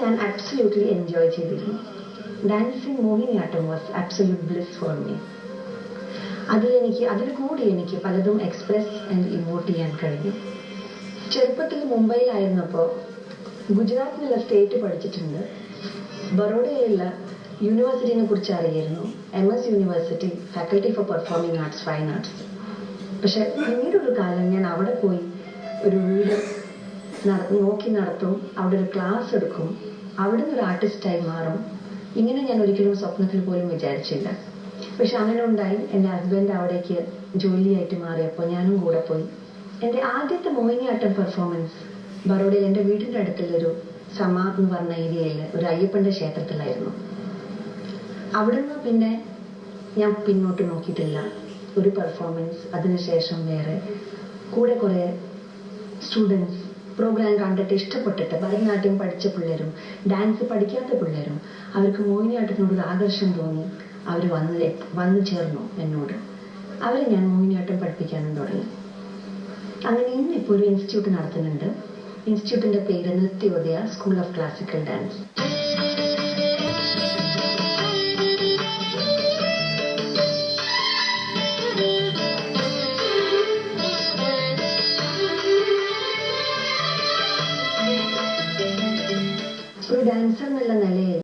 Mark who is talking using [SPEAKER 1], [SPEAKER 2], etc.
[SPEAKER 1] ഞാൻ absolutely enjoy ചെയ്തിരുന്നു. Dancing Mohiniyattam was absolute bliss for me. അതിൽ കൂടി എനിക്ക് പലതും എക്സ്പ്രസ് ആൻഡ് ഇമോട്ട് ചെയ്യാൻ കഴിഞ്ഞു. ചെറുപ്പത്തിൽ മുംബൈയിലായിരുന്നപ്പോൾ ഗുജറാത്തിലുള്ള സ്റ്റേറ്റ് പഠിച്ചിട്ടുണ്ട്. ബറോഡയിലുള്ള യൂണിവേഴ്സിറ്റിനെ കുറിച്ച് അറിയായിരുന്നു. MS university, faculty four performing arts, fine arts. പക്ഷെ പിന്നീടൊരു കാലം ഞാൻ അവിടെ പോയി ഒരു വീട് നോക്കി നടത്തും, അവിടെ ഒരു ക്ലാസ് എടുക്കും, അവിടെ നിന്ന് ഒരു ആർട്ടിസ്റ്റായി മാറും. ഇങ്ങനെ ഞാൻ ഒരിക്കലും സ്വപ്നത്തിൽ പോലും വിചാരിച്ചില്ല. പക്ഷെ അങ്ങനെ ഉണ്ടായി. എൻ്റെ ഹസ്ബൻഡ് അവിടേക്ക് ജോലിയായിട്ട് മാറിയപ്പോൾ ഞാനും കൂടെ പോയി. എൻ്റെ ആദ്യത്തെ മോഹിനിയാട്ടം പെർഫോമൻസ് ബറോഡയിൽ എൻ്റെ വീടിൻ്റെ അടുത്തുള്ളൊരു സമ എന്ന് പറഞ്ഞ ഏരിയയിൽ ഒരു അയ്യപ്പൻ്റെ ക്ഷേത്രത്തിലായിരുന്നു. അവിടുന്ന് പിന്നെ ഞാൻ പിന്നോട്ട് നോക്കിയിട്ടില്ല. ഒരു പെർഫോമൻസ്, അതിനുശേഷം വേറെ. കൂടെ കുറേ സ്റ്റുഡൻസ് പ്രോഗ്രാം കണ്ടിട്ട് ഇഷ്ടപ്പെട്ടിട്ട് ഭരതനാട്യം പഠിച്ച പിള്ളേരും ഡാൻസ് പഠിക്കാത്ത പിള്ളേരും അവർക്ക് മോഹിനിയാട്ടത്തിനോടൊരു ആകർഷണം തോന്നി. അവർ വന്നു ചേർന്നു എന്നോട്. അവരെ ഞാൻ മോഹിനിയാട്ടം പഠിപ്പിക്കാനും തുടങ്ങി. അങ്ങനെ ഇന്നിപ്പോൾ ഒരു ഇൻസ്റ്റിറ്റ്യൂട്ട് നടത്തുന്നുണ്ട്. ഇൻസ്റ്റിറ്റ്യൂട്ടിൻ്റെ പേര് Nrithyodaya school of classical dance.